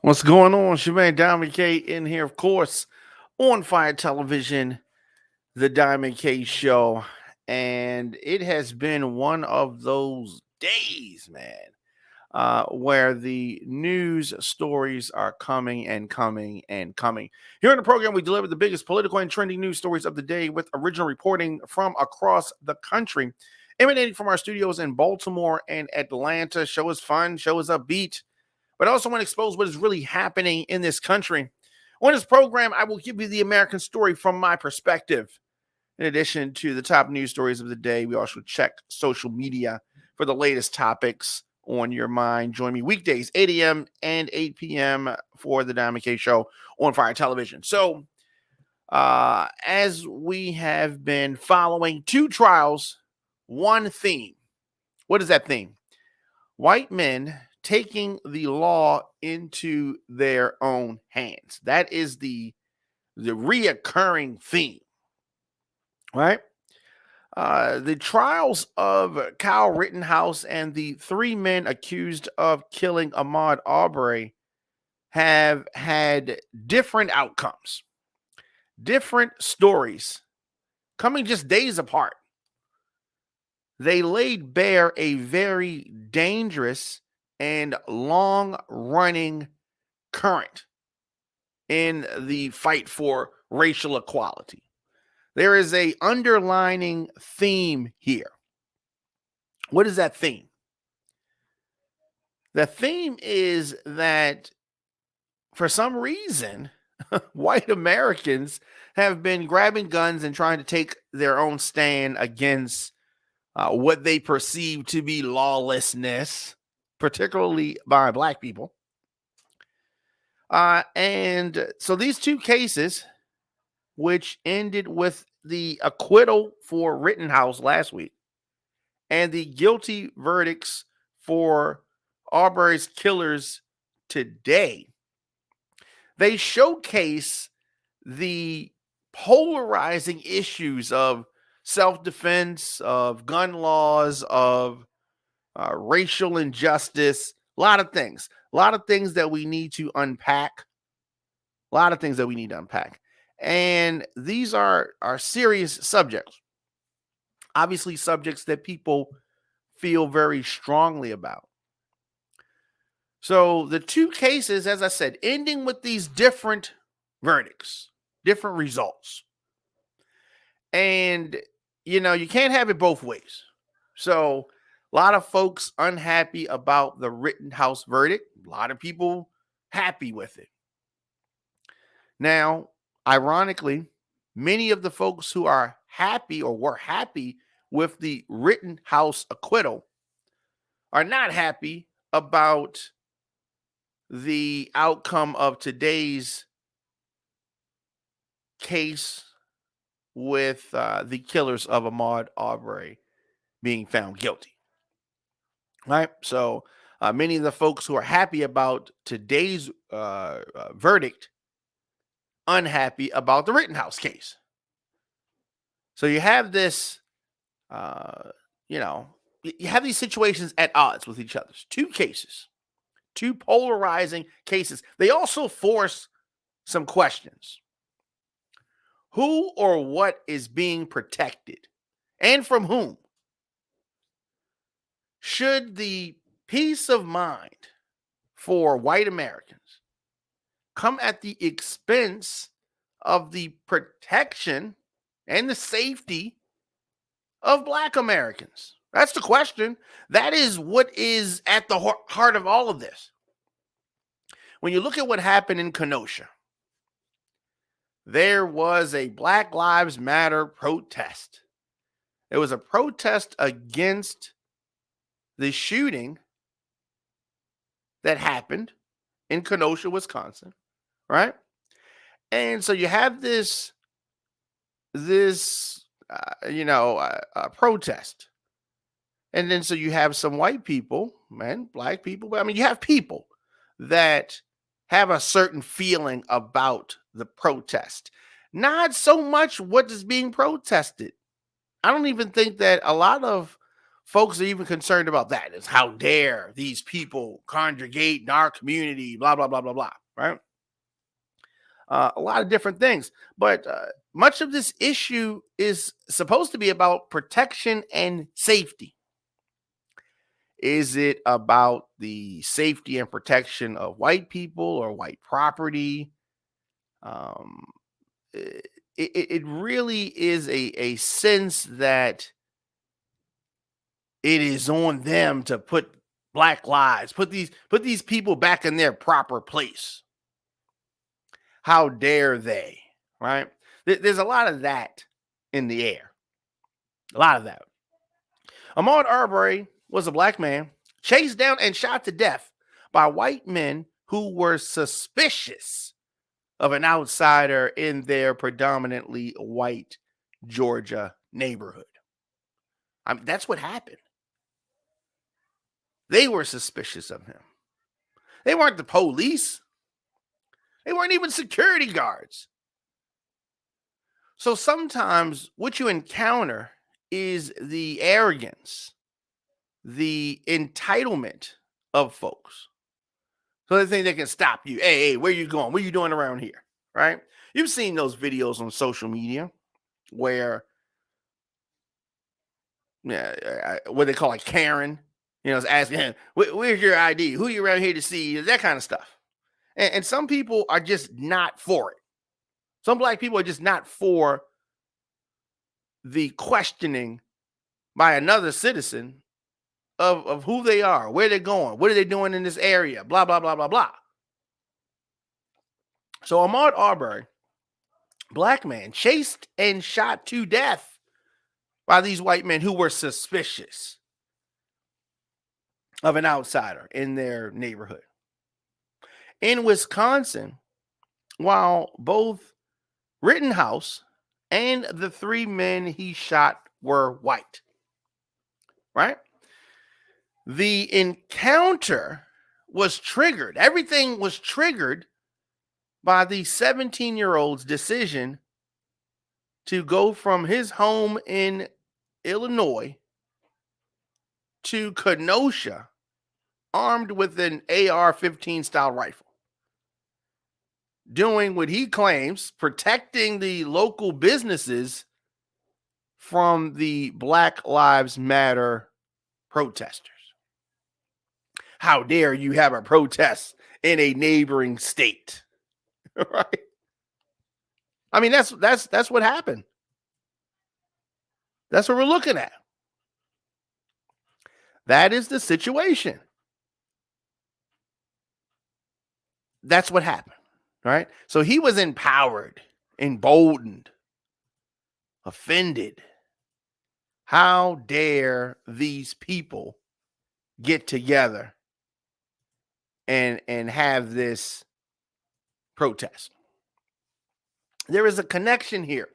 What's going on? Shemaine Diamond K in here, of course, on Fire Television, the Diamond K Show. And it has been one of those days, man, where the news stories are coming and coming and coming. Here in the program, we deliver the biggest political and trending news stories of the day with original reporting from across the country, emanating from our studios in Baltimore and Atlanta. Show is fun, show is upbeat, but I also want to expose what is really happening in this country. On this program, I will give you the American story from my perspective. In addition to the top news stories of the day, we also check social media for the latest topics on your mind. Join me weekdays, 8 a.m. and 8 p.m. for the Diamond K Show on Fire Television. So, as we have been following two trials, one theme. What is that theme? White men taking the law into their own hands. That is the reoccurring theme, right? The trials of Kyle Rittenhouse and the three men accused of killing Ahmaud Arbery have had different outcomes, different stories, coming just days apart. They laid bare a very dangerous and long-running current in the fight for racial equality. There is an underlining theme here. What is that theme? The theme is that for some reason, white Americans have been grabbing guns and trying to take their own stand against what they perceive to be lawlessness, particularly by Black people. And so these two cases, which ended with the acquittal for Rittenhouse last week and the guilty verdicts for Arbery's killers today, they showcase the polarizing issues of self-defense, of gun laws, of racial injustice, a lot of things that we need to unpack. And these are serious subjects, obviously subjects that people feel very strongly about. So the two cases, as I said, ending with these different verdicts, different results. And, you can't have it both ways. So a lot of folks unhappy about the Rittenhouse verdict. A lot of people happy with it. Now, ironically, many of the folks who are happy or were happy with the Rittenhouse acquittal are not happy about the outcome of today's case with the killers of Ahmaud Arbery being found guilty. Right? So many of the folks who are happy about today's verdict, unhappy about the Rittenhouse case. So you have this, you have these situations at odds with each other. Two cases, two polarizing cases. They also force some questions. Who or what is being protected and from whom? Should the peace of mind for white Americans come at the expense of the protection and the safety of Black Americans? That's the question. That is what is at the heart of all of this. When you look at what happened in Kenosha, there was a Black Lives Matter protest. It was a protest against the shooting that happened in Kenosha, Wisconsin, right? And so you have this protest. And then so you have some white people, Black people, but you have people that have a certain feeling about the protest. Not so much what is being protested. I don't even think that a lot of folks are even concerned about that. Is how dare these people congregate in our community, blah, blah, blah, blah, blah, right? A lot of different things. But much of this issue is supposed to be about protection and safety. Is it about the safety and protection of white people or white property? Um, it really is a sense that it is on them to put black lives, put these people back in their proper place. How dare they? Right? There's a lot of that in the air. A lot of that. Ahmaud Arbery was a black man chased down and shot to death by white men who were suspicious of an outsider in their predominantly white Georgia neighborhood. I mean, that's what happened. They were suspicious of him. They weren't the police. They weren't even security guards. So sometimes what you encounter is the arrogance, the entitlement of folks. So they think they can stop you. Hey, where you going? What are you doing around here? Right? You've seen those videos on social media where, yeah, what they call like Karen, is asking, where's your ID? Who you around here to see? That kind of stuff. And some people are just not for it. Some black people are just not for the questioning by another citizen of who they are, where they're going, what are they doing in this area, blah, blah, blah, blah, blah. So Ahmaud Arbery, black man, chased and shot to death by these white men who were suspicious of an outsider in their neighborhood. In Wisconsin, while both Rittenhouse and the three men he shot were white, right? The encounter was triggered. Everything was triggered by the 17-year-old's decision to go from his home in Illinois to Kenosha armed with an AR-15 style rifle, doing what he claims, protecting the local businesses from the Black Lives Matter protesters. How dare you have a protest in a neighboring state? Right? I mean, that's what happened. That's what we're looking at. That is the situation. That's what happened, right? So he was empowered, emboldened, offended. How dare these people get together and have this protest? There is a connection here,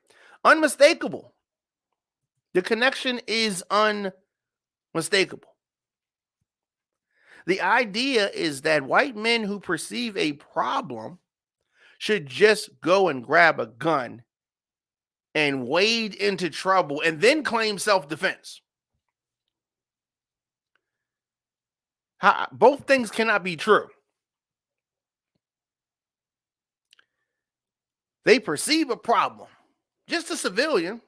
unmistakable. The connection is unmistakable. The idea is that white men who perceive a problem should just go and grab a gun and wade into trouble and then claim self-defense. Both things cannot be true. They perceive a problem. Just a civilian.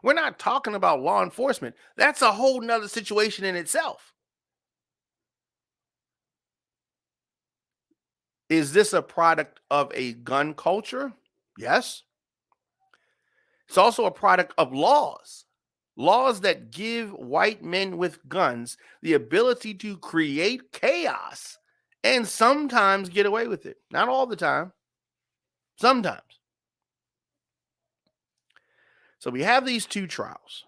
We're not talking about law enforcement. That's a whole nother situation in itself. Is this a product of a gun culture? Yes. It's also a product of laws that give white men with guns the ability to create chaos and sometimes get away with it. Not all the time, sometimes. So we have these two trials,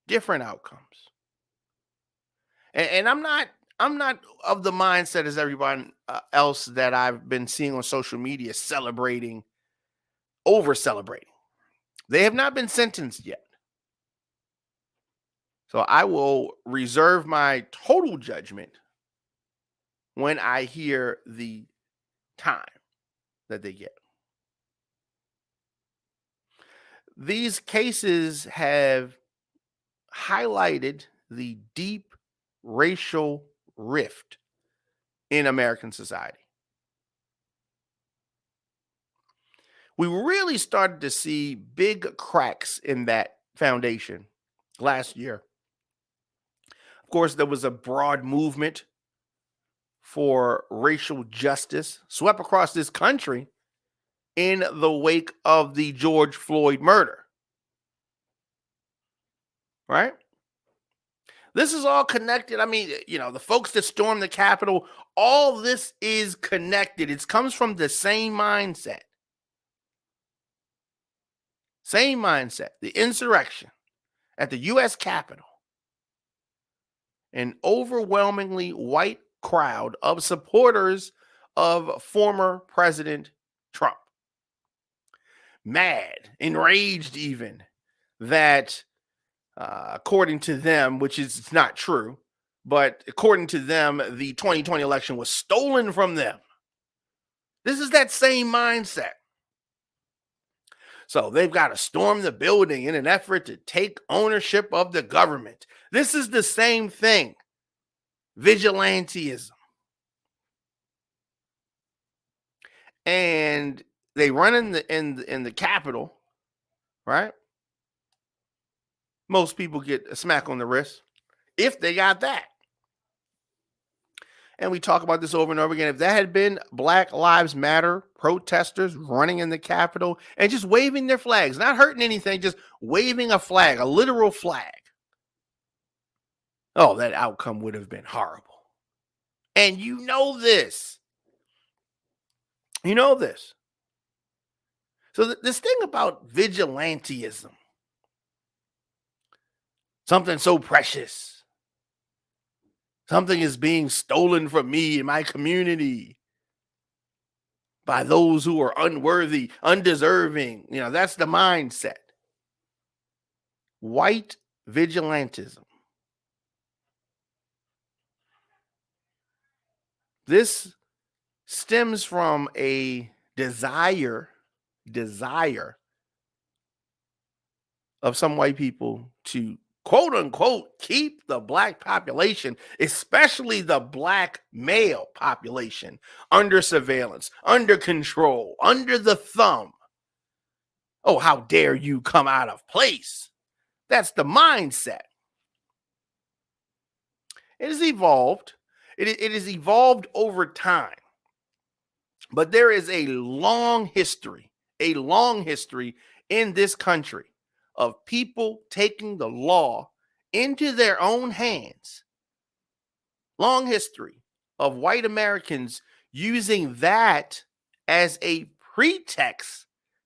different outcomes. And I'm not of the mindset as everyone else that I've been seeing on social media over celebrating. They have not been sentenced yet. So I will reserve my total judgment when I hear the time that they get. These cases have highlighted the deep racial rift in American society. We really started to see big cracks in that foundation last year. Of course, there was a broad movement for racial justice swept across this country in the wake of the George Floyd murder, right? This is all connected. I mean, the folks that stormed the Capitol, all this is connected. It comes from the same mindset. Same mindset. The insurrection at the U.S. Capitol. An overwhelmingly white crowd of supporters of former President Trump. Mad, enraged even, that according to them, which is not true, but according to them, the 2020 election was stolen from them. This is that same mindset. So they've got to storm the building in an effort to take ownership of the government. This is the same thing. Vigilantism. And they run in the Capitol, right? Most people get a smack on the wrist if they got that. And we talk about this over and over again. If that had been Black Lives Matter protesters running in the Capitol and just waving their flags, not hurting anything, just waving a flag, a literal flag, oh, that outcome would have been horrible. And you know this. You know this. So this thing about vigilantism, something so precious, something is being stolen from me and my community by those who are unworthy, undeserving. That's the mindset. White vigilantism. This stems from a desire of some white people to, quote unquote, keep the Black population, especially the Black male population, under surveillance, under control, under the thumb. Oh, how dare you come out of place? That's the mindset. It has evolved. It has evolved over time. But there is a long history in this country of people taking the law into their own hands. Long history of white Americans using that as a pretext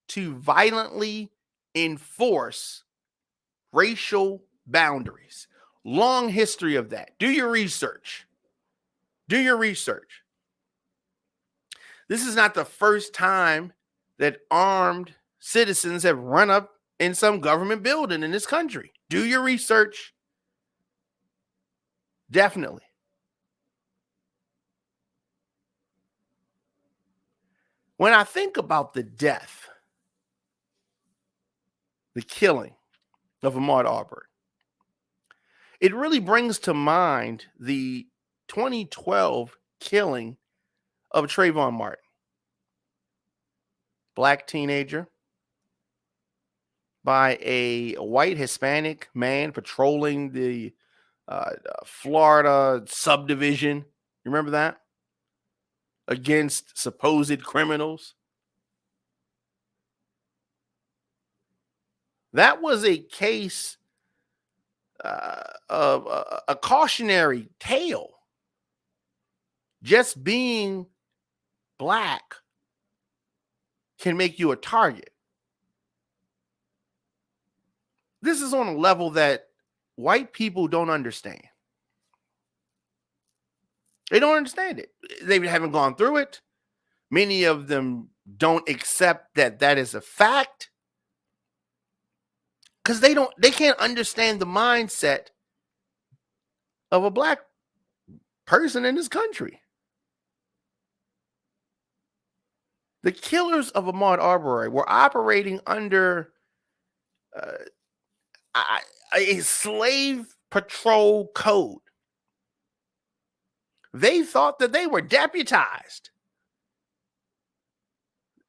to violently enforce racial boundaries. Long history of that. Do your research. Do your research. This is not the first time that armed citizens have run up in some government building in this country. Do your research. Definitely. When I think about the death, the killing of Ahmaud Arbery, it really brings to mind the 2012 killing of Trayvon Martin. Black teenager by a white Hispanic man patrolling the Florida subdivision. You remember that? Against supposed criminals. That was a case of a cautionary tale. Just being Black can make you a target. This is on a level that white people don't understand. They don't understand it. They haven't gone through it. Many of them don't accept that that is a fact because they can't understand the mindset of a Black person in this country. The killers of Ahmaud Arbery were operating under a slave patrol code. They thought that they were deputized.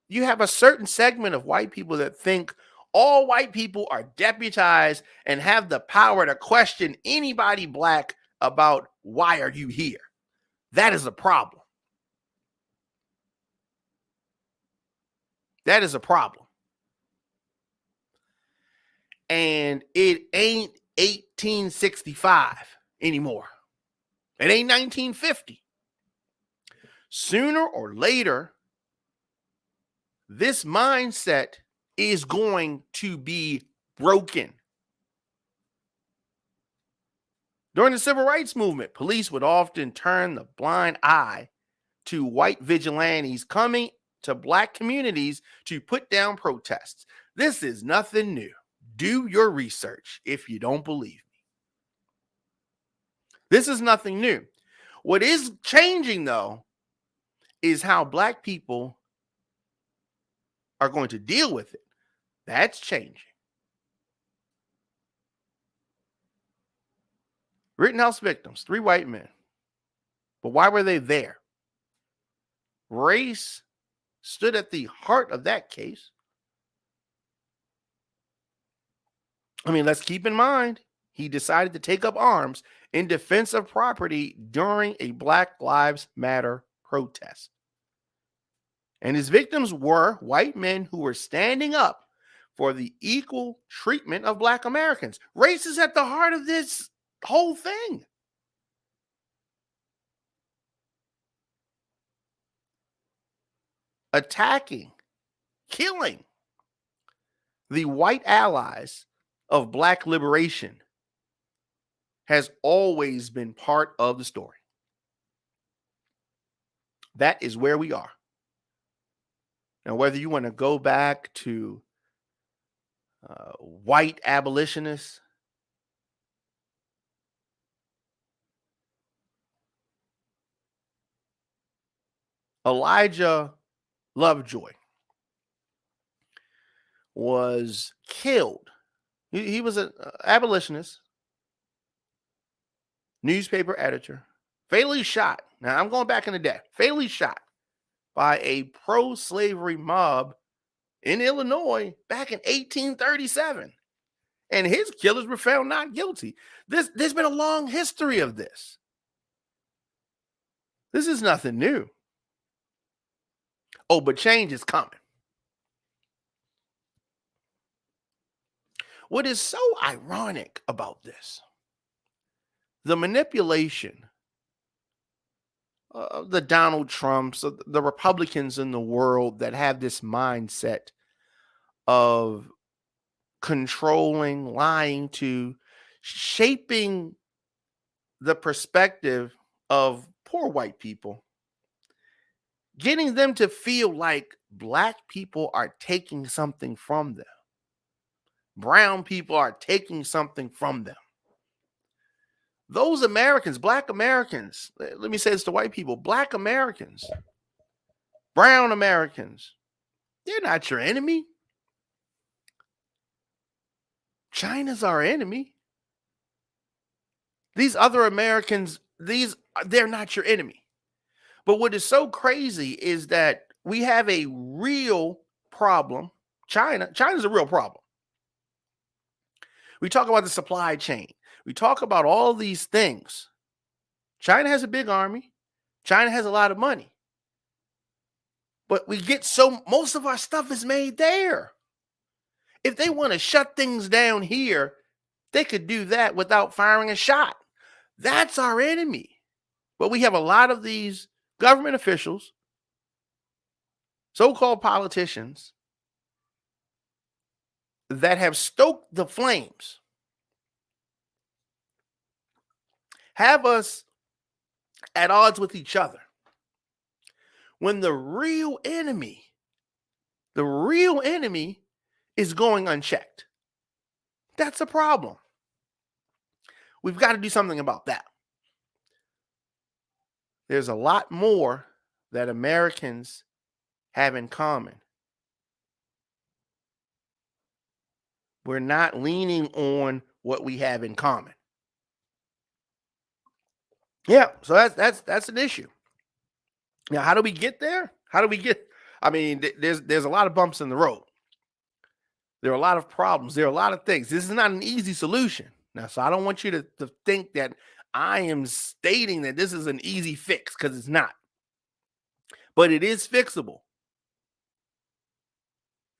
You have a certain segment of white people that think all white people are deputized and have the power to question anybody black about why are you here. That is a problem. That is a problem. And it ain't 1865 anymore. It ain't 1950. Sooner or later, this mindset is going to be broken. During the civil rights movement, police would often turn the blind eye to white vigilantes coming to black communities to put down protests. This is nothing new. Do your research if you don't believe me. This is nothing new. What is changing, though, is how black people are going to deal with it. That's changing. Rittenhouse victims, 3 white men. But why were they there? Race stood at the heart of that case. I mean, let's keep in mind, he decided to take up arms in defense of property during a Black Lives Matter protest. And his victims were white men who were standing up for the equal treatment of Black Americans. Race is at the heart of this whole thing. Attacking, killing the white allies of Black liberation has always been part of the story. That is where we are. Now, whether you want to go back to white abolitionists, Elijah Lovejoy was killed. He was an abolitionist, newspaper editor, fatally shot. Now, I'm going back in the day. Fatally shot by a pro-slavery mob in Illinois back in 1837. And his killers were found not guilty. There's been a long history of this. This is nothing new. Oh, but change is coming. What is so ironic about this, the manipulation of the Donald Trumps, of the Republicans in the world that have this mindset of controlling, lying to, shaping the perspective of poor white people, getting them to feel like Black people are taking something from them. Brown people are taking something from them. Those Americans, Black Americans, let me say this to white people, Black Americans, brown Americans, they're not your enemy. China's our enemy. These other Americans, they're not your enemy. But what is so crazy is that we have a real problem. China's a real problem. We talk about the supply chain. We talk about all these things. China has a big army. China has a lot of money. But most of our stuff is made there. If they want to shut things down here, they could do that without firing a shot. That's our enemy. But we have a lot of these government officials, so-called politicians, that have stoked the flames, have us at odds with each other, when the real enemy is going unchecked. That's a problem. We've got to do something about that. There's a lot more that Americans have in common. We're not leaning on what we have in common. Yeah, so that's an issue. Now, how do we get there? How do we get? I mean, there's a lot of bumps in the road. There are a lot of problems. There are a lot of things. This is not an easy solution. Now, so I don't want you to think that I am stating that this is an easy fix, because it's not. But it is fixable.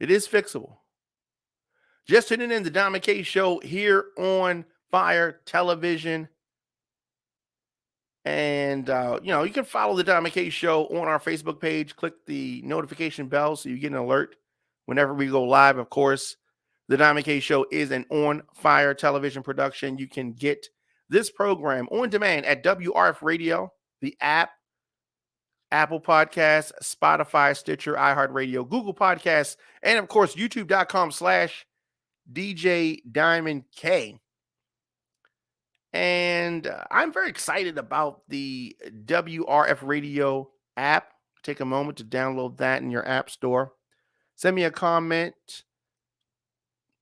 It is fixable. Just tuning in the Don McKay Show here on Fire Television. And, you can follow the Don McKay Show on our Facebook page. Click the notification bell so you get an alert whenever we go live. Of course, the Don McKay Show is an On Fire Television production. You can get this program on demand at WRF Radio, the app, Apple Podcasts, Spotify, Stitcher, iHeartRadio, Google Podcasts, and, of course, YouTube.com/DJ Diamond K. And I'm very excited about the WRF Radio app. Take a moment to download that in your app store. Send me a comment.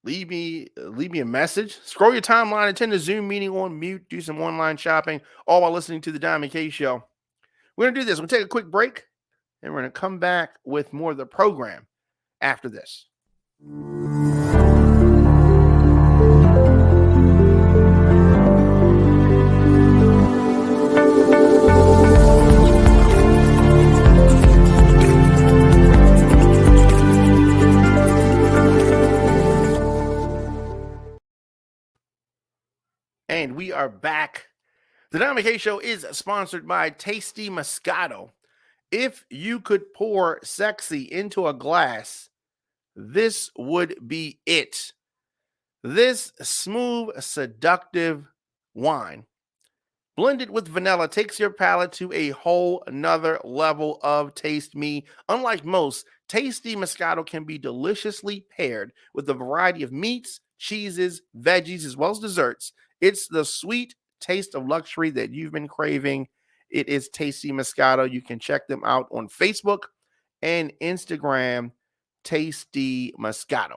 Leave me a message. Scroll your timeline. Attend a Zoom meeting on mute. Do some online shopping, all while listening to the Don McKay Show. We're going to do this. We're going to take a quick break, and we're going to come back with more of the program after this. And we are back. The Don McKay Show is sponsored by Tasty Moscato. If you could pour sexy into a glass, this would be it. This smooth, seductive wine, blended with vanilla, takes your palate to a whole nother level of taste me. Unlike most, Tasty Moscato can be deliciously paired with a variety of meats, cheeses, veggies, as well as desserts. It's the sweet taste of luxury that you've been craving. It is Tasty Moscato. You can check them out on Facebook and Instagram, Tasty Moscato.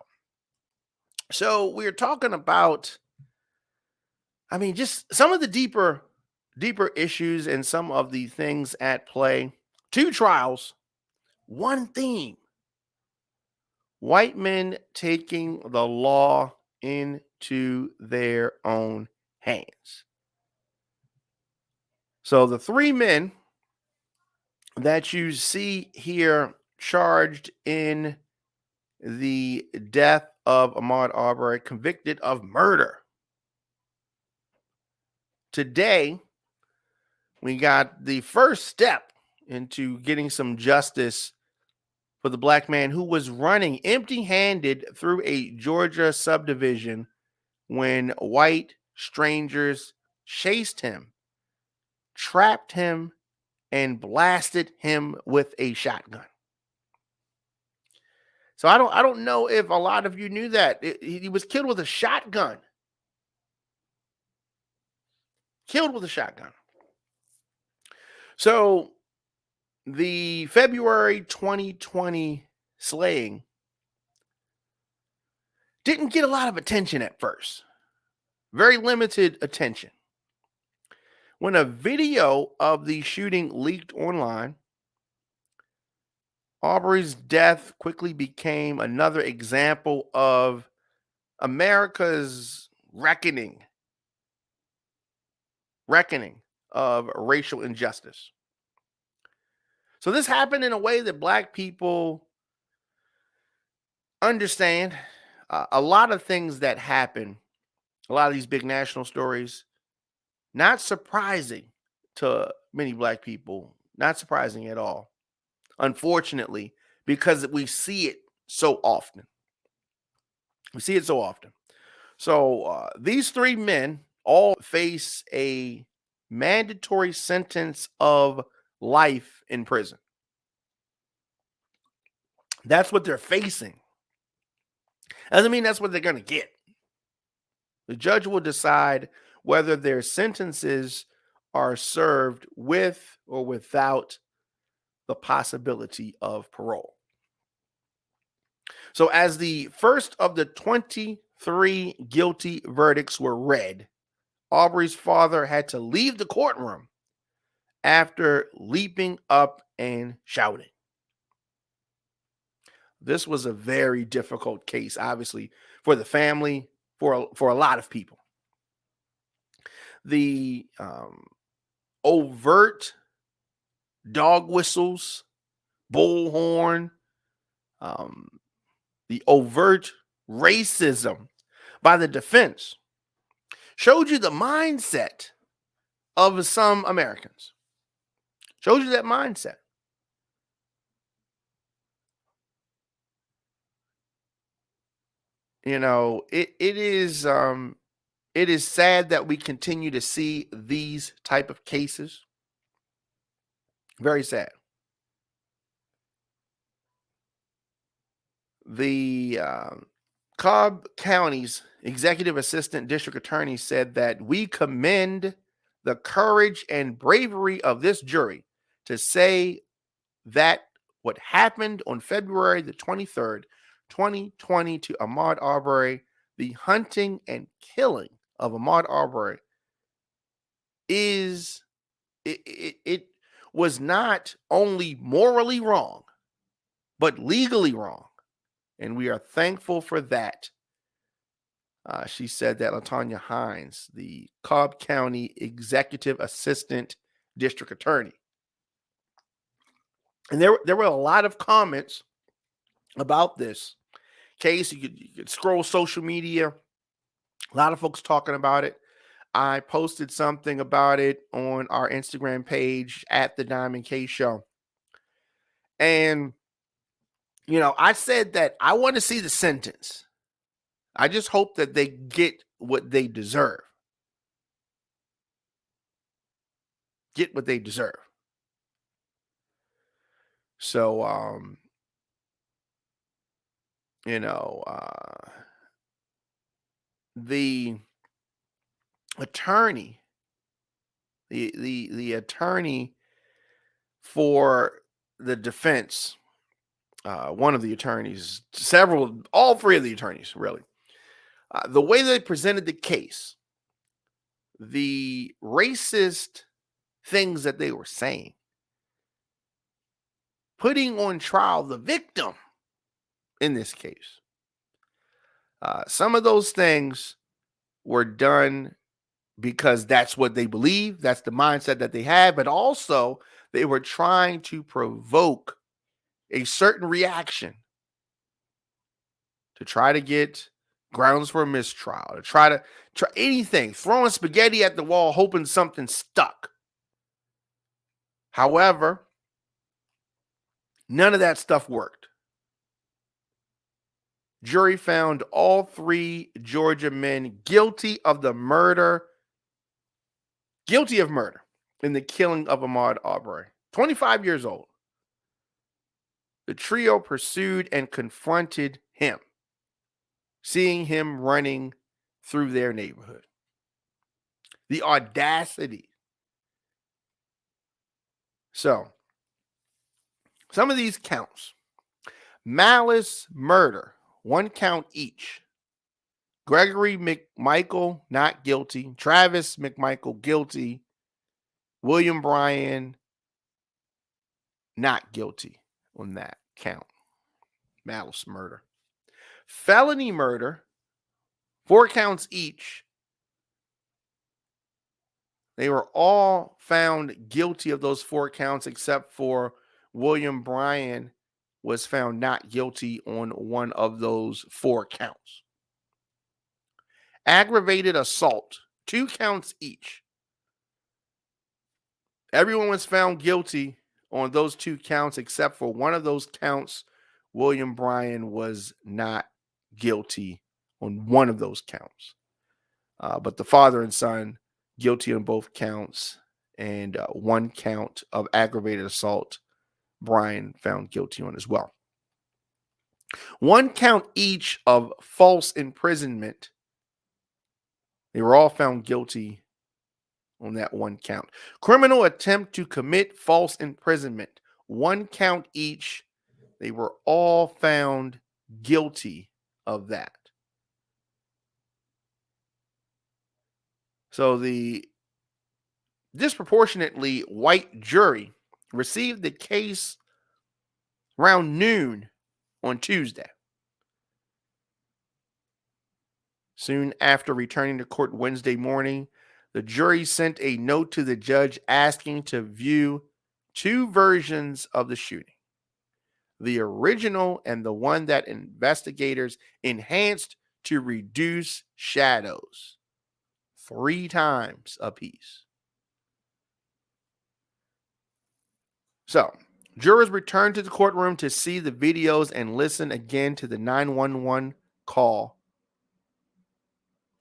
So we're talking about, just some of the deeper issues and some of the things at play. 2 trials, one theme: white men taking the law into their own hands. So the 3 men that you see here charged in the death of Ahmaud Arbery, convicted of murder. Today, we got the first step into getting some justice for the black man who was running empty-handed through a Georgia subdivision when white strangers chased him, trapped him, and blasted him with a shotgun. So I don't know if a lot of you knew that. He was killed with a shotgun. Killed with a shotgun. So the February 2020 slaying didn't get a lot of attention at first. Very limited attention. When a video of the shooting leaked online, Arbery's death quickly became another example of America's reckoning of racial injustice. So this happened in a way that black people understand. A lot of things that happen, a lot of these big national stories, not surprising to many black people, not surprising at all, unfortunately, because we see it so often. So these 3 men all face a mandatory sentence of life in prison. That's what they're facing. Doesn't mean that's what they're going to get. The judge will decide whether their sentences are served with or without the possibility of parole. So as the first of the 23 guilty verdicts were read, Arbery's father had to leave the courtroom after leaping up and shouting. This was a very difficult case, obviously, for the family, for a lot of people. The overt dog whistles, bullhorn, um, the overt racism by the defense showed you the mindset of some Americans. Showed you that mindset. You know, it is sad that we continue to see these type of cases. Very sad. The Cobb County's executive assistant district attorney said that we commend the courage and bravery of this jury to say that what happened on February the 23rd, 2020 to Ahmaud Arbery, the hunting and killing of Ahmaud Arbery, it was not only morally wrong, but legally wrong. And we are thankful for that. She said that LaTanya Hines, the Cobb County Executive Assistant District Attorney. And there were a lot of comments about this case. You could scroll social media. A lot of folks talking about it. I posted something about it on our Instagram page at the Diamond K Show. And, you know, I said that I want to see the sentence. I just hope that they get what they deserve. Get what they deserve. So, you know, the attorney, the attorney for the defense, one of the attorneys, all three of the attorneys, really, the way they presented the case, the racist things that they were saying, putting on trial the victim in this case. Some of those things were done because that's what they believe, that's the mindset that they had, but also they were trying to provoke a certain reaction to try to get grounds for a mistrial, to try anything, throwing spaghetti at the wall, hoping something stuck. However, none of that stuff worked. Jury found all three Georgia men guilty of murder in the killing of Ahmaud Arbery, 25 years old. The trio pursued and confronted him, seeing him running through their neighborhood. The audacity. So, some of these counts: malice murder, 1 count each. Gregory McMichael, not guilty. Travis McMichael, guilty. William Bryan, not guilty on that count. Malice murder. Felony murder, 4 counts each. They were all found guilty of those 4 counts, except for William Bryan was found not guilty on one of those 4 counts. Aggravated assault, 2 counts each. Everyone was found guilty on those 2 counts, except for one of those counts. William Bryan was not guilty on one of those counts. But the father and son, guilty on both counts, and 1 count of aggravated assault, Bryan found guilty on as well. 1 count each of false imprisonment. They were all found guilty on that 1 count. Criminal attempt to commit false imprisonment, 1 count each. They were all found guilty of that. So the disproportionately white jury received the case around noon on Tuesday. Soon after returning to court Wednesday morning, the jury sent a note to the judge asking to view two versions of the shooting: the original and the one that investigators enhanced to reduce shadows, 3 times apiece. So, jurors returned to the courtroom to see the videos and listen again to the 911 call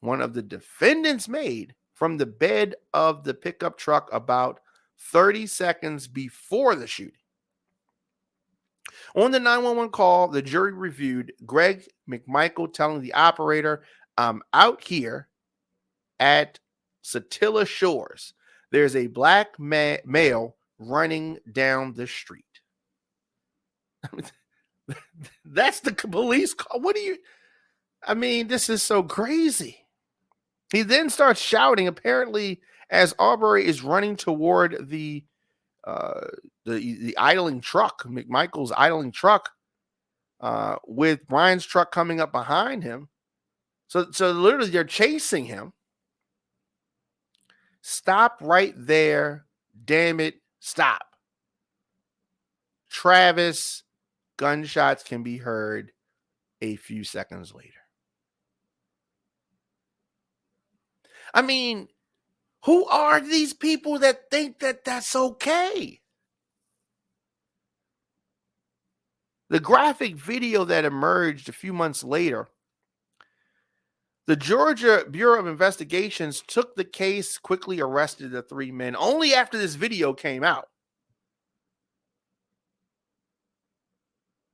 one of the defendants made from the bed of the pickup truck about 30 seconds before the shooting. On the 911 call, the jury reviewed Greg McMichael telling the operator, "I'm out here at Satilla Shores. There's a black male running down the street." That's the police call. This is so crazy. He then starts shouting, apparently, as Arbery is running toward the idling truck, McMichael's idling truck, with Brian's truck coming up behind him. So literally they're chasing him. "Stop right there. Damn it. Stop." Travis, gunshots can be heard a few seconds later. I mean, who are these people that think that that's okay? The graphic video that emerged a few months later, the Georgia Bureau of Investigations took the case, quickly arrested the 3 men only after this video came out.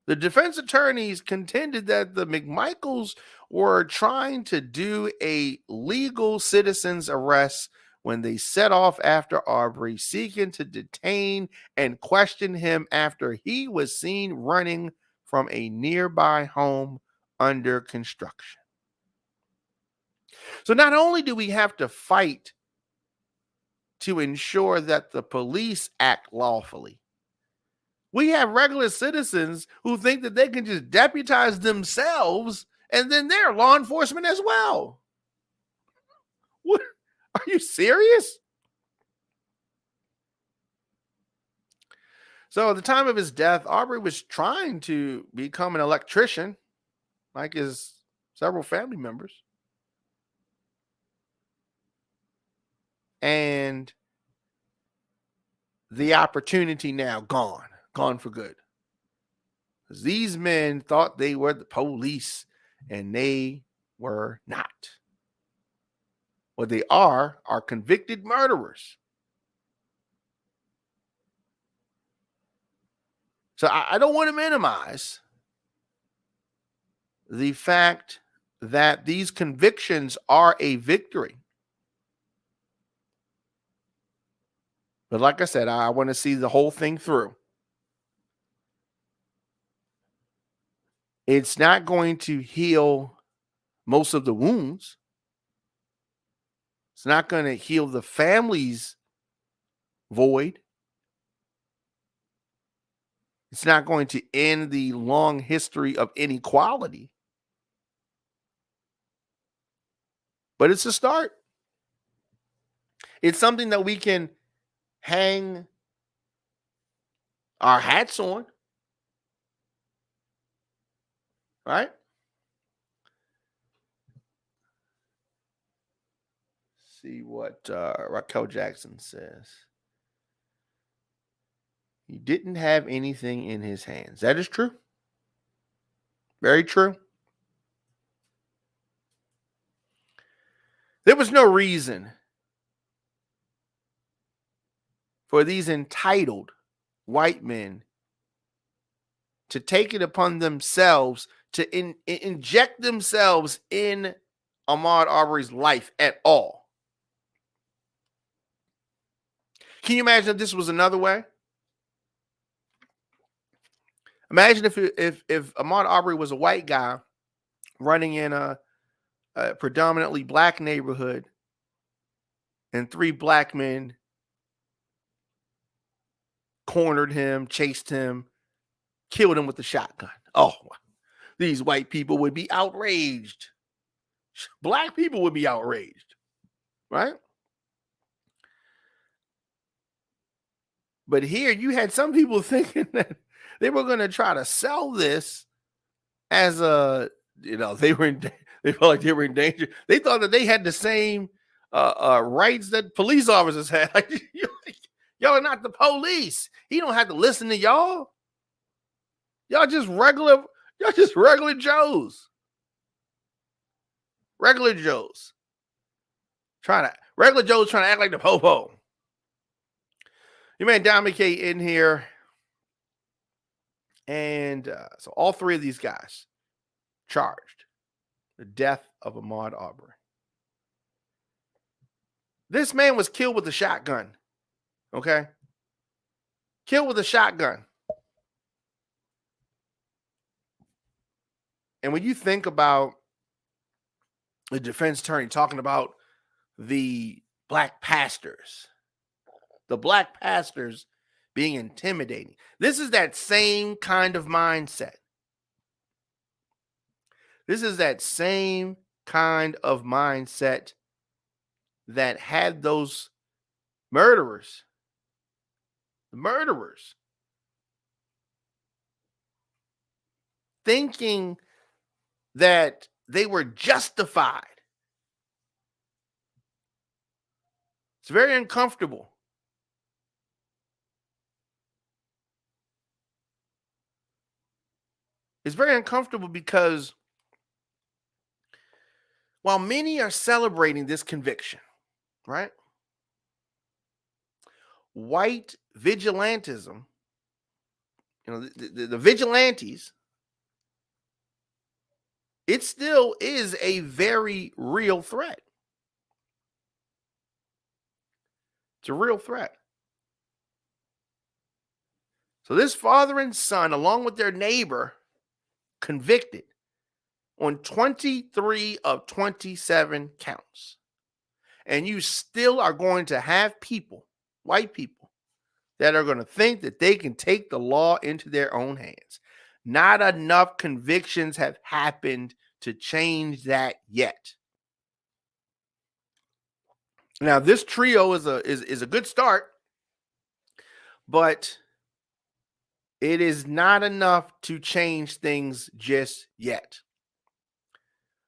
The defense attorneys contended that the McMichaels were trying to do a legal citizen's arrest when they set off after Arbery, seeking to detain and question him after he was seen running from a nearby home under construction. So not only do we have to fight to ensure that the police act lawfully, we have regular citizens who think that they can just deputize themselves and then they're law enforcement as well. What? Are you serious? So at the time of his death, Arbery was trying to become an electrician, like his several family members. And the opportunity now gone for good. Because these men thought they were the police, and they were not. What they are convicted murderers. So I don't want to minimize the fact that these convictions are a victory. But like I said, I want to see the whole thing through. It's not going to heal most of the wounds. It's not going to heal the family's void. It's not going to end the long history of inequality. But it's a start. It's something that we can hang our hats on. Right? See what Raquel Jackson says. He didn't have anything in his hands. That is true. Very true. There was no reason for these entitled white men to take it upon themselves to inject themselves in Ahmaud Arbery's life at all. Can you imagine if this was another way? Imagine if Ahmaud Arbery was a white guy running in a predominantly black neighborhood, and 3 black men cornered him, chased him, killed him with the shotgun. Oh, these white people would be outraged. Black people would be outraged, right? But here you had some people thinking that they were going to try to sell this as a, they felt like they were in danger. They thought that they had the same rights that police officers had. Like, y'all are not the police. He don't have to listen to y'all. Y'all just regular Joes. Regular Joes. Regular Joes trying to act like the po-po. Your man Don McKay in here. And so all three of these guys charged the death of Ahmaud Arbery. This man was killed with a shotgun. Okay? Killed with a shotgun. And when you think about the defense attorney talking about the black pastors being intimidating, this is that same kind of mindset. This is that same kind of mindset that had those murderers, thinking that they were justified. It's very uncomfortable. It's very uncomfortable because while many are celebrating this conviction, right? White vigilantism, the vigilantes, it still is a very real threat. It's a real threat. So this father and son, along with their neighbor, convicted on 23 of 27 counts. And you still are going to have people, white people, that are going to think that they can take the law into their own hands. Not enough convictions have happened to change that yet. Now, this trio is a good start, but it is not enough to change things just yet.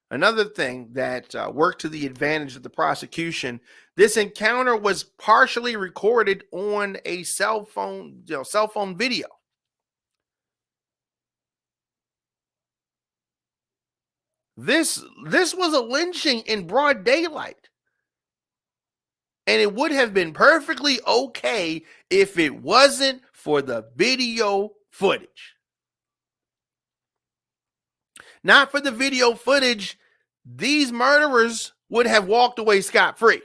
Another thing that worked to the advantage of the prosecution, this encounter was partially recorded on a cell phone video. This was a lynching in broad daylight. And it would have been perfectly okay if it wasn't for the video footage. Not for the video footage, these murderers would have walked away scot-free.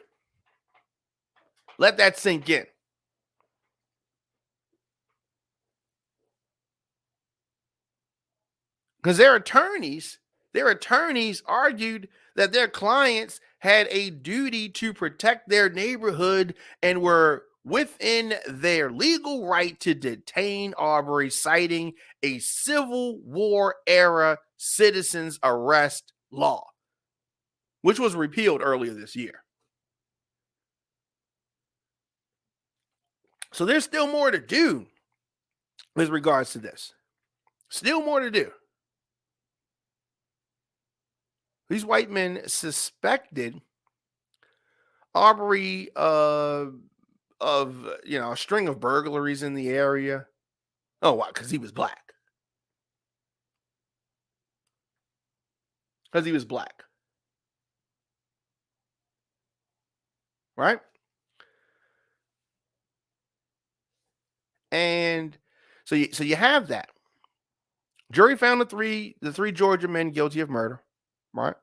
Let that sink in. Because their attorneys argued that their clients had a duty to protect their neighborhood and were within their legal right to detain Arbery, citing a Civil War era citizens arrest law, which was repealed earlier this year. So there's still more to do with regards to this. Still more to do. These white men suspected Arbery of a string of burglaries in the area. Oh, why? Because he was black. Because he was black. Right? And so you have that. Jury found the three Georgia men guilty of murder. Right?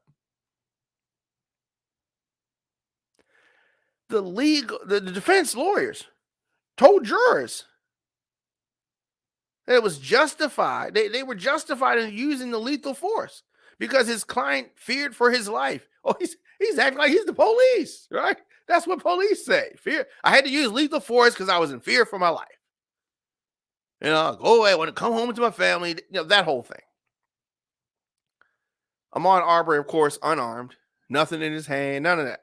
The defense lawyers told jurors that it was justified. They were justified in using the lethal force because his client feared for his life. Oh, he's acting like he's the police, right? That's what police say. Fear. I had to use lethal force because I was in fear for my life. Go away. I want to come home to my family. That whole thing. Ahmaud Arbery, of course, unarmed, nothing in his hand, none of that.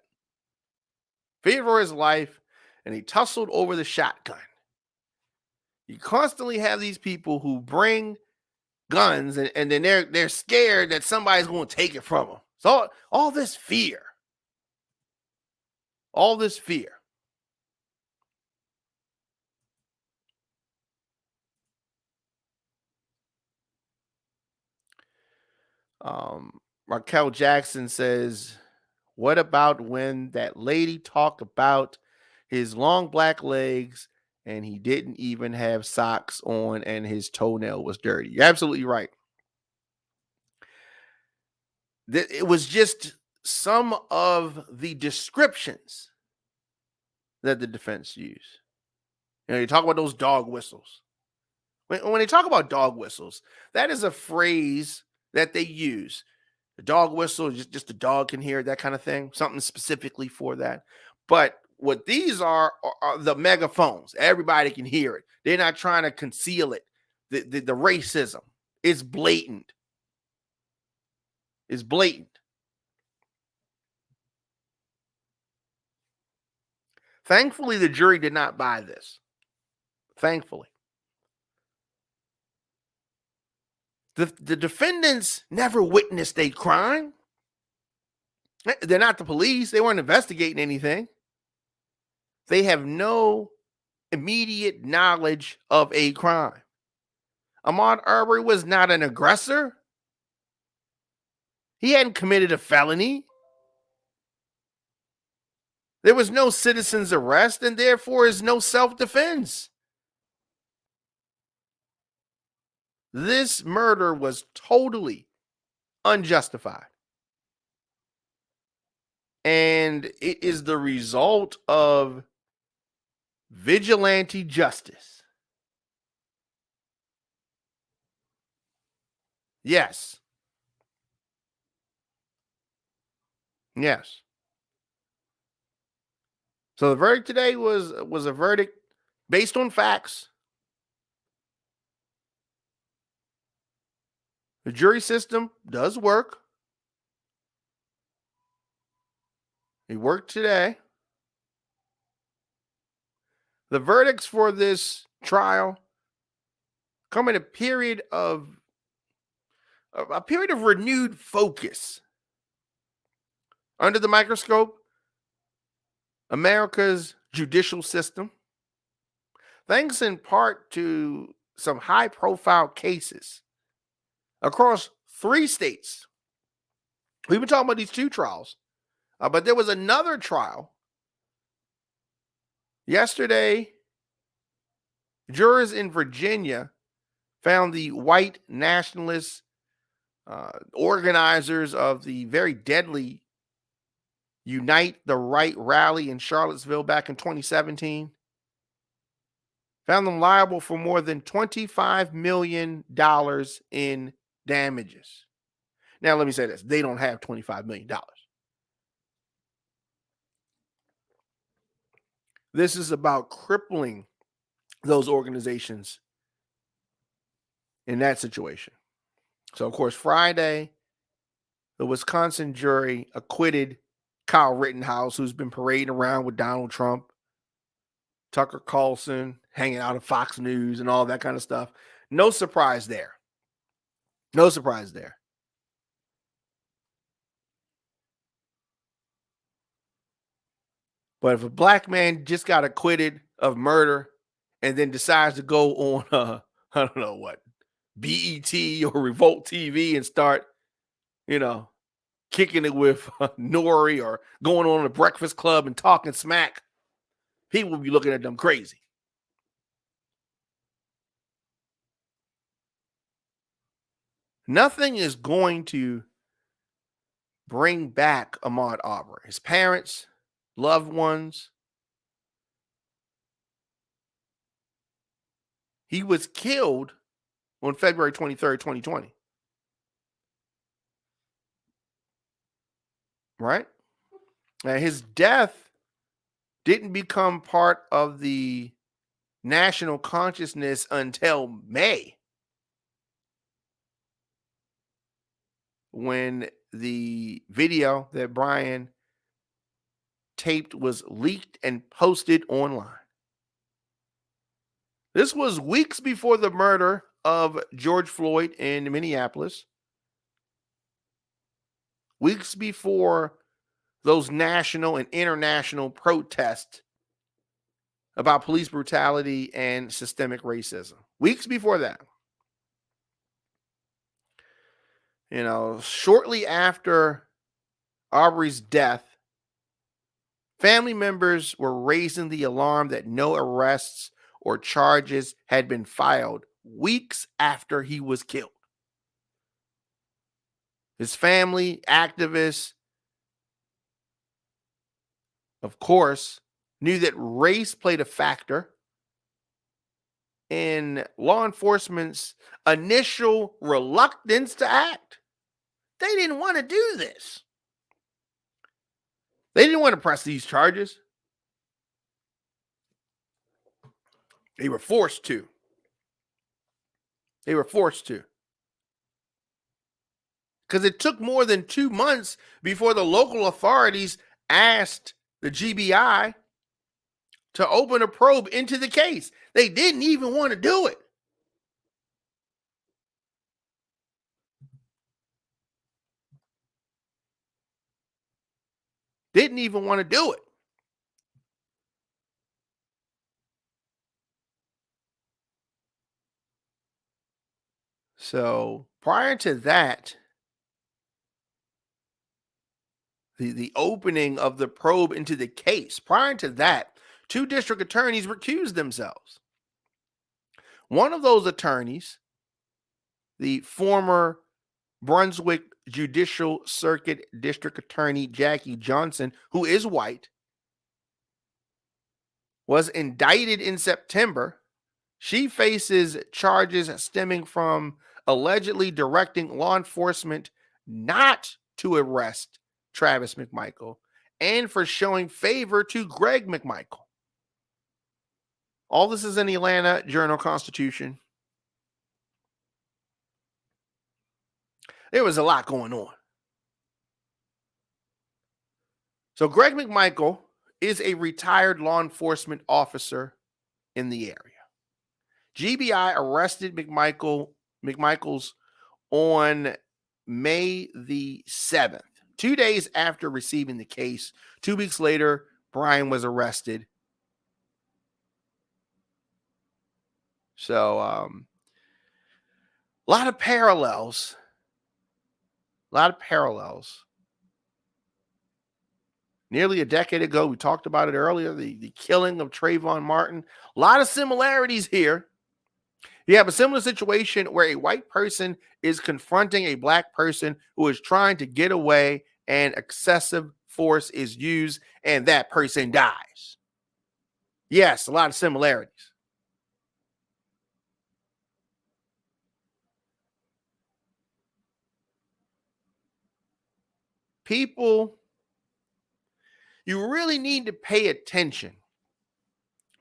Feared for his life, and he tussled over the shotgun. You constantly have these people who bring guns, and then they're scared that somebody's going to take it from them. So all this fear. All this fear. Raquel Jackson says, what about when that lady talked about his long black legs and he didn't even have socks on and his toenail was dirty? You're absolutely right. It was just some of the descriptions that the defense used. You talk about those dog whistles. When they talk about dog whistles, that is a phrase that they use. The dog whistle, just a dog can hear, that kind of thing, something specifically for that. But what these are the megaphones. Everybody can hear it. They're not trying to conceal it. The racism is blatant. It's blatant. Thankfully, the jury did not buy this. Thankfully. The defendants never witnessed a crime. They're not the police. They weren't investigating anything. They have no immediate knowledge of a crime. Ahmaud Arbery was not an aggressor. He hadn't committed a felony. There was no citizen's arrest, and therefore is no self-defense. This murder was totally unjustified. And it is the result of vigilante justice. Yes. Yes. So the verdict today was a verdict based on facts. The jury system does work. It worked today. The verdicts for this trial come in a period of renewed focus. Under the microscope, America's judicial system, thanks in part to some high-profile cases across 3 states. We've been talking about these 2 trials, but there was another trial yesterday. Jurors in Virginia found the white nationalist organizers of the very deadly Unite the Right rally in Charlottesville back in 2017, found them liable for more than $25 million in damages. Now, let me say this. They don't have $25 million. This is about crippling those organizations in that situation. So, of course, Friday, the Wisconsin jury acquitted Kyle Rittenhouse, who's been parading around with Donald Trump, Tucker Carlson, hanging out at Fox News and all that kind of stuff. No surprise there. No surprise there. But if a black man just got acquitted of murder and then decides to go on, I don't know what, BET or Revolt TV and start, kicking it with Nori or going on a Breakfast Club and talking smack, people will be looking at them crazy. Nothing is going to bring back Ahmaud Arbery. His parents, loved ones. He was killed on February 23rd, 2020. Right? And his death didn't become part of the national consciousness until May, when the video that Brian taped was leaked and posted online. This was weeks before the murder of George Floyd in Minneapolis, weeks before those national and international protests about police brutality and systemic racism. Weeks before that. You know, shortly after Aubrey's death, family members were raising the alarm that no arrests or charges had been filed weeks after he was killed. His family, activists, of course, knew that race played a factor in law enforcement's initial reluctance to act. They didn't want to do this. They didn't want to press these charges. They were forced to. They were forced to. Because it took more than 2 months before the local authorities asked the GBI to open a probe into the case. They didn't even want to do it. Didn't even want to do it. So prior to that, the opening of the probe into the case, prior to that, 2 district attorneys recused themselves. One of those attorneys, the former Brunswick Judicial Circuit District Attorney Jackie Johnson, who is white, was indicted in September. She faces charges stemming from allegedly directing law enforcement not to arrest Travis McMichael and for showing favor to Greg McMichael. All this is in the Atlanta Journal-Constitution. There was a lot going on. So Greg McMichael is a retired law enforcement officer in the area. GBI arrested McMichaels on May the 7th, 2 days after receiving the case. 2 weeks later, Brian was arrested. So, a lot of parallels. Nearly a decade ago, we talked about it earlier, the killing of Trayvon Martin. A lot of similarities here. You have a similar situation where a white person is confronting a black person who is trying to get away, and excessive force is used, and that person dies. Yes, a lot of similarities. People, you really need to pay attention.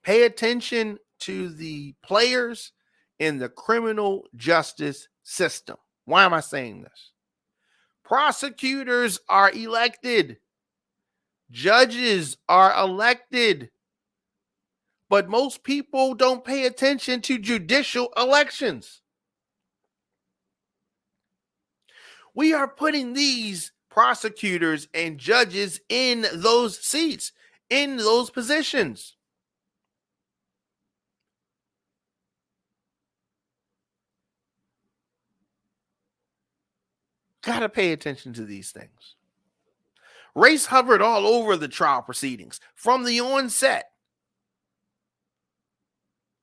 Pay attention to the players in the criminal justice system. Why am I saying this? Prosecutors are elected. Judges are elected. But most people don't pay attention to judicial elections. We are putting these prosecutors and judges in those seats, in those positions. Got to pay attention to these things. Race hovered all over the trial proceedings from the onset.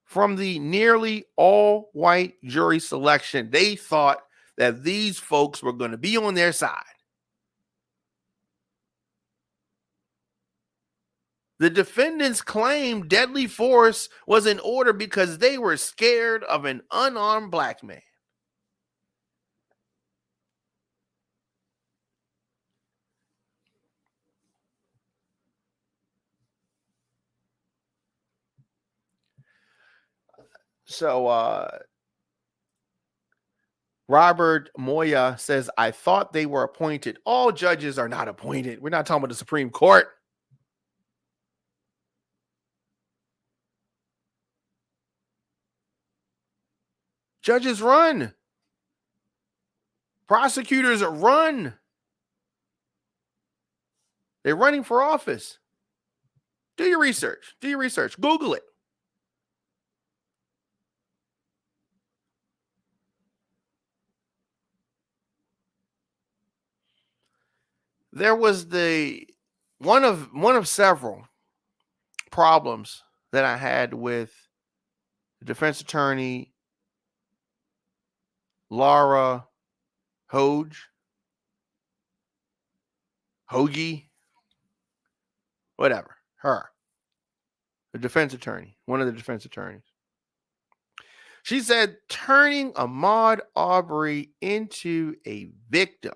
From the nearly all-white jury selection, they thought that these folks were going to be on their side. The defendants claimed deadly force was in order because they were scared of an unarmed black man. So Robert Moya says, I thought they were appointed. All judges are not appointed. We're not talking about the Supreme Court. Judges run. Prosecutors run. They're running for office. Do your research. Do your research. Google it. There was the one of several problems that I had with the defense attorney Laura Hoagie, whatever, her, the defense attorney, one of the defense attorneys. She said turning Ahmaud Arbery into a victim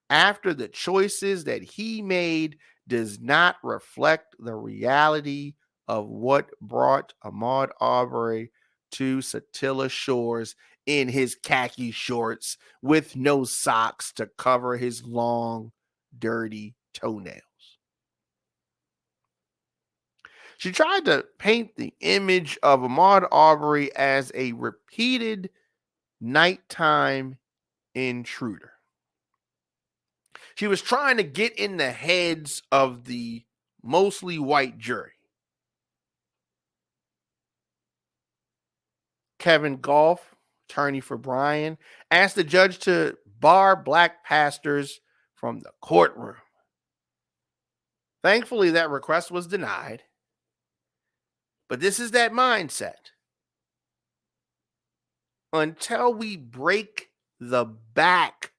after the choices that he made does not reflect the reality of what brought Ahmaud Arbery to Satilla Shores in his khaki shorts with no socks to cover his long, dirty toenails. She tried to paint the image of Ahmaud Arbery as a repeated nighttime intruder. She was trying to get in the heads of the mostly white jury. Kevin Goff, attorney for Bryan, asked the judge to bar black pastors from the courtroom. Thankfully, that request was denied. But this is that mindset. Until we break the back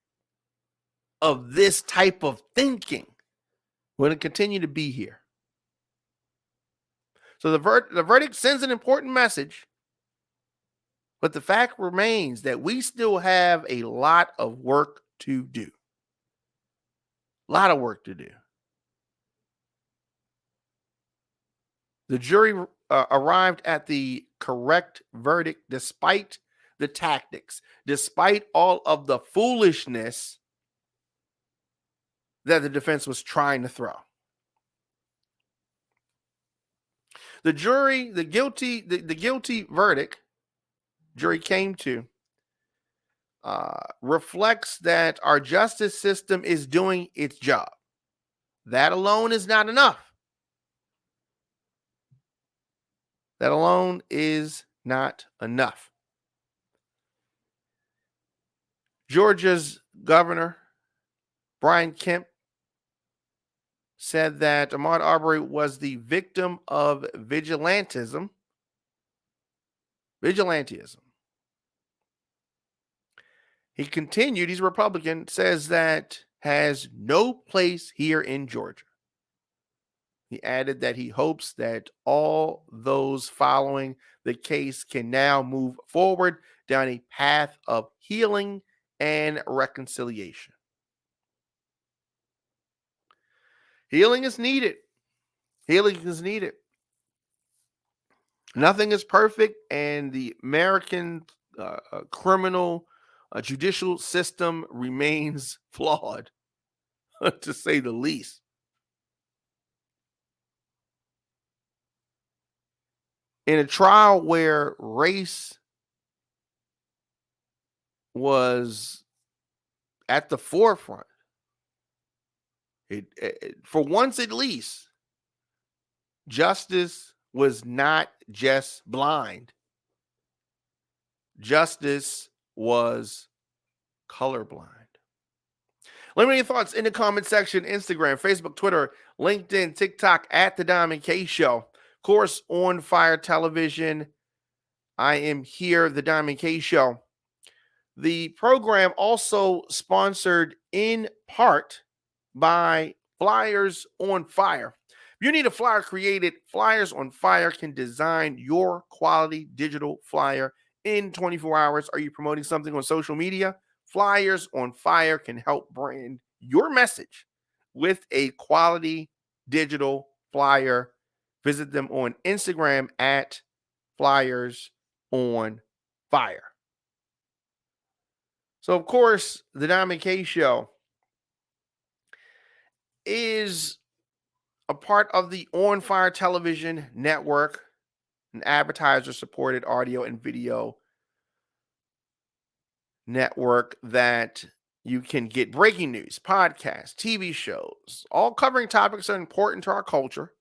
of this type of thinking, we're going to continue to be here. So the verdict sends an important message, but the fact remains that we still have a lot of work to do. A lot of work to do. The jury arrived at the correct verdict despite the tactics, despite all of the foolishness that the defense was trying to throw. The jury, the guilty verdict jury came to reflects that our justice system is doing its job. That alone is not enough. That alone is not enough. Georgia's governor, Brian Kemp, said that Ahmaud Arbery was the victim of vigilantism. He continued, he's a Republican, says that has no place here in Georgia. He added that he hopes that all those following the case can now move forward down a path of healing and reconciliation. Healing is needed. Healing is needed. Nothing is perfect, and the American criminal judicial system remains flawed, to say the least. In a trial where race was at the forefront, for once at least, justice was not just blind. Justice was colorblind. Let me know your thoughts in the comment section. Instagram, Facebook, Twitter, LinkedIn, TikTok at The Diamond K Show. Of course, on Fire Television, I am here, The Diamond K Show. The program also sponsored in part by Flyers on Fire. If you need a flyer created, Flyers on Fire can design your quality digital flyer in 24 hours. Are you promoting something on social media? Flyers on Fire can help brand your message with a quality digital flyer. Visit them on Instagram at Flyers on Fire. So, of course, the Diamond K Show is a part of the On Fire Television Network, an advertiser supported audio and video network that you can get breaking news, podcasts, TV shows, all covering topics that are important to our culture.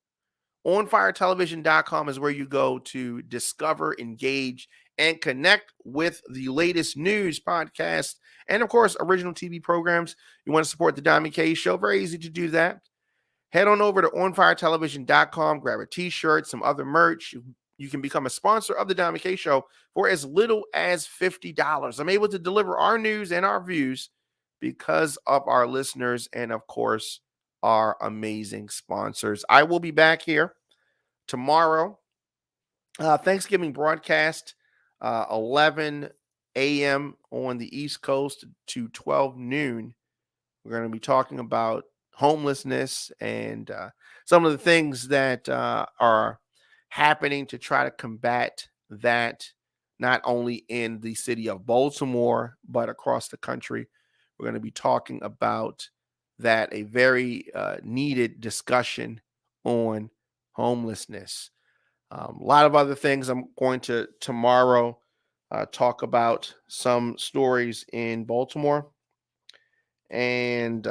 OnFireTelevision.com is where you go to discover, engage, and connect with the latest news, podcasts, and of course, original TV programs. You want to support the Diamond K Show? Very easy to do that. Head on over to OnFireTelevision.com, grab a t-shirt, some other merch. You can become a sponsor of the Diamond K Show for as little as $50. I'm able to deliver our news and our views because of our listeners and, of course, our amazing sponsors. I will be back here tomorrow. Thanksgiving broadcast, 11 a.m. on the East Coast to 12 noon. We're going to be talking about homelessness and some of the things that are happening to try to combat that, not only in the city of Baltimore, but across the country. We're going to be talking about that, a very needed discussion on homelessness. A lot of other things. I'm going to tomorrow talk about some stories in Baltimore and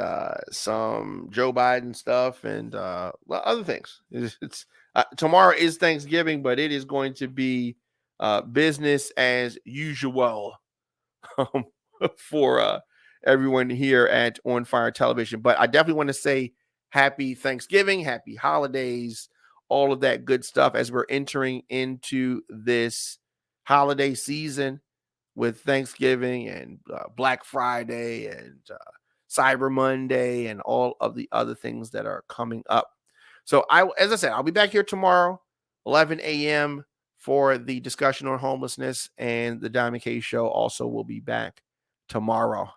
some Joe Biden stuff and other things. It's tomorrow is Thanksgiving, but it is going to be business as usual for everyone here at On Fire Television. But I definitely want to say happy Thanksgiving, happy holidays, all of that good stuff as we're entering into this holiday season with Thanksgiving and Black Friday and Cyber Monday and all of the other things that are coming up. So as I said, I'll be back here tomorrow, 11 a.m. for the discussion on homelessness, and the Diamond K Show also will be back tomorrow.